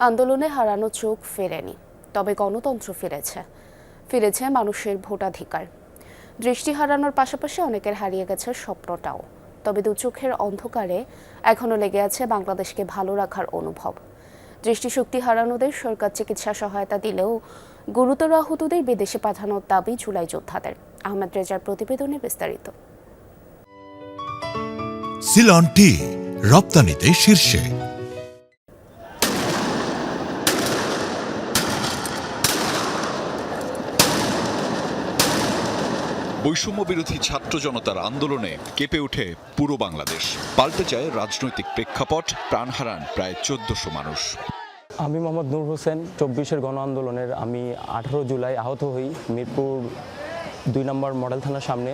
আন্দোলনে হারানো চোখ ফেরেনি, তবে গণতন্ত্র ফিরেছে মানুষের ভোটাধিকার। দৃষ্টি হারানোর পাশাপাশি অনেকের হারিয়ে গেছে স্বপ্নটাও। তবে দু চোখের অন্ধকারে এখনো লেগে আছে বাংলাদেশকে ভালো রাখার অনুভব। দৃষ্টিশক্তি হারানোদের সরকার চিকিৎসা সহায়তা দিলেও গুরুতর আহতদের বিদেশে পাঠানোর দাবি জুলাই যোদ্ধাদের। আহমেদ রেজার প্রতিবেদনে বিস্তারিত। সিলন টি রপ্তানিতে শীর্ষে। বৈষম্য বিরোধী ছাত্র জনতার আন্দোলনে কেঁপে ওঠে পুরো বাংলাদেশ। পাল্টে যায় রাজনৈতিক প্রেক্ষাপট, প্রাণ হারান প্রায় ১৪০০ মানুষ। আমি মোহাম্মদ নূর হোসেন। ২৪-এর গণ আন্দোলনের আমি 18 জুলাই আহত হই মিরপুর ২ নম্বর মডেল থানার সামনে।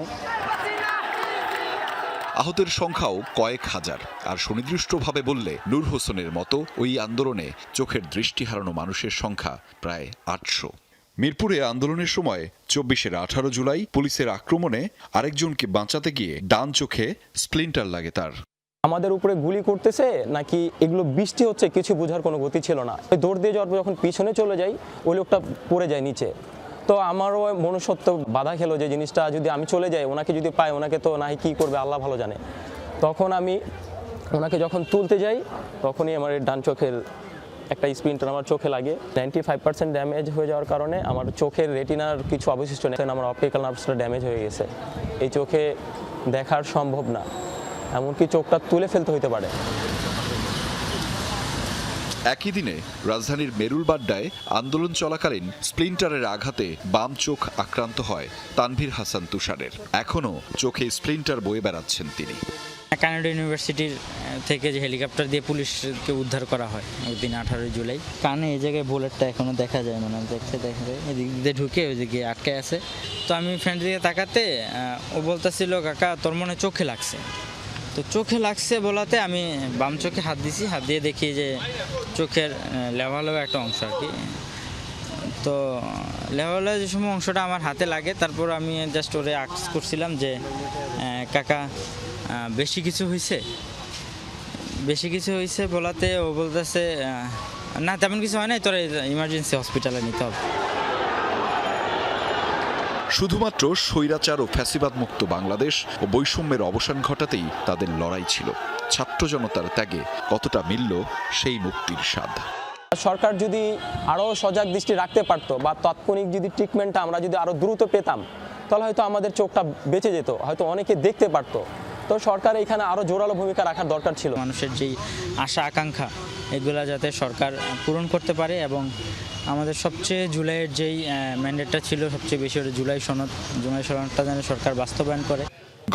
আহতের সংখ্যাও কয়েক হাজার। আর সুনির্দিষ্টভাবে বললে নূর হোসেনের মতো ওই আন্দোলনে চোখের দৃষ্টি হারানো মানুষের সংখ্যা প্রায় ৮০০। মিরপুরে আন্দোলনের সময় ২৪-এর ১৮ জুলাই পুলিশের আক্রমণে আরেকজনকে বাঁচাতে গিয়ে ডান চোখে স্প্লিন্টার লাগে তার। আমাদের উপরে গুলি করতেছে নাকি এগুলো বৃষ্টি হচ্ছে কিছু বোঝার কোনো গতি ছিল না। দৌড় দিয়ে যাওয়ার পর যখন পিছনে চলে যাই ওই লোকটা পড়ে যায় নিচে। তো আমারও মনুষ্যত্ব বাধা খেলো যে জিনিসটা যদি আমি চলে যাই, ওনাকে যদি পাই, ওনাকে তো নাই কী করবে আল্লাহ ভালো জানে। তখন আমি ওনাকে যখন তুলতে যাই তখনই আমার ডান চোখের একটা স্প্লিন্টার আমার চোখে লাগে। 95% ড্যামেজ হয়ে যাওয়ার কারণে আমার চোখের রেটিনার কিছু অবশিষ্ট নেই, আমার অপটিক্যাল নার্ভসটা ড্যামেজ হয়ে গেছে। এই চোখে দেখার সম্ভব না, এমনকি চোখটা তুলে ফেলতে হতে পারে। একই দিনে রাজধানীর মেরুলবাড্ডায় আন্দোলন চলাকালীন স্প্লিন্টারের আঘাতে বাম চোখ আক্রান্ত হয় তানভীর হাসান তুষারের। এখনও চোখে স্প্লিন্টার বয়ে বেড়াচ্ছেন তিনি। কানাডা ইউনিভার্সিটির থেকে যে হেলিকপ্টার দিয়ে পুলিশকে উদ্ধার করা হয় ওই দিন 18 জুলাই। কানে এই জায়গায় বুলেটটা এখনো দেখা যায়, মানে দেখা যায় এদিক দিয়ে ঢুকে ওইদিকে আটকে আছে। তো আমি ফ্রেন্ড দিকে তাকাতে ও বলতেছিল, কাকা তোর মনে চোখে লাগছে। তো চোখে লাগছে বলাতে আমি বাম চোখে হাত দিছি, হাত দিয়ে দেখি যে চোখের লেভালেও একটা অংশ আর কি। তো লেভালে যে সময় অংশটা আমার হাতে লাগে, তারপর আমি জাস্ট ওরে আক্স করছিলাম যে কাকা বেশি কিছু হয়েছে বলাতে ও বলতেছে না তেমন কিছু হয় নাই, তোরা ইমার্জেন্সি হসপিটালে নিতে হবে। শুধুমাত্র স্বৈরাচার ও ফ্যাসিবাদ মুক্ত বাংলাদেশ ও বৈষম্যের অবসান ঘটাতেই তাদের লড়াই ছিল। ছাত্র জনতার ত্যাগে কতটা মিলল সেই মুক্তির স্বাদ। সরকার যদি আরও সজাগ দৃষ্টি রাখতে পারতো বা তাৎক্ষণিক যদি ট্রিটমেন্টটা আমরা যদি আরও দ্রুত পেতাম, তাহলে হয়তো আমাদের চোখটা বেঁচে যেত, হয়তো অনেকে দেখতে পারতো। তো সরকার এখানে আরও জোরালো ভূমিকা রাখার দরকার ছিল। মানুষের যেই আশা আকাঙ্ক্ষা এগুলা যাতে সরকার পূরণ করতে পারে, এবং আমাদের সবচেয়ে জুলাইয়ের যেই ম্যান্ডেটটা ছিল সবচেয়ে বেশি ওটা জুলাই সনদটা যেন সরকার বাস্তবায়ন করে।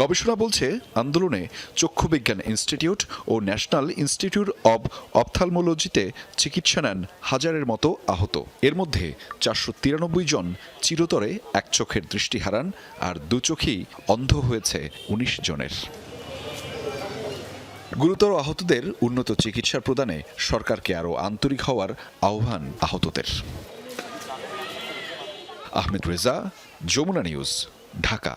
গবেষণা বলছে আন্দোলনে চক্ষু বিজ্ঞান ইনস্টিটিউট ও ন্যাশনাল ইনস্টিটিউট অব অপথ্যালমোলজিতে চিকিৎসা নেন হাজারের মতো আহত। এর মধ্যে 493 জন চিরতরে এক চোখের দৃষ্টি হারান, আর দু চোখেই অন্ধ হয়েছে 19 জনের। গুরুতর আহতদের উন্নত চিকিৎসা প্রদানে সরকারকে আরও আন্তরিক হওয়ার আহ্বান আহতদের। আহমেদ রেজা, যমুনা নিউজ, ঢাকা।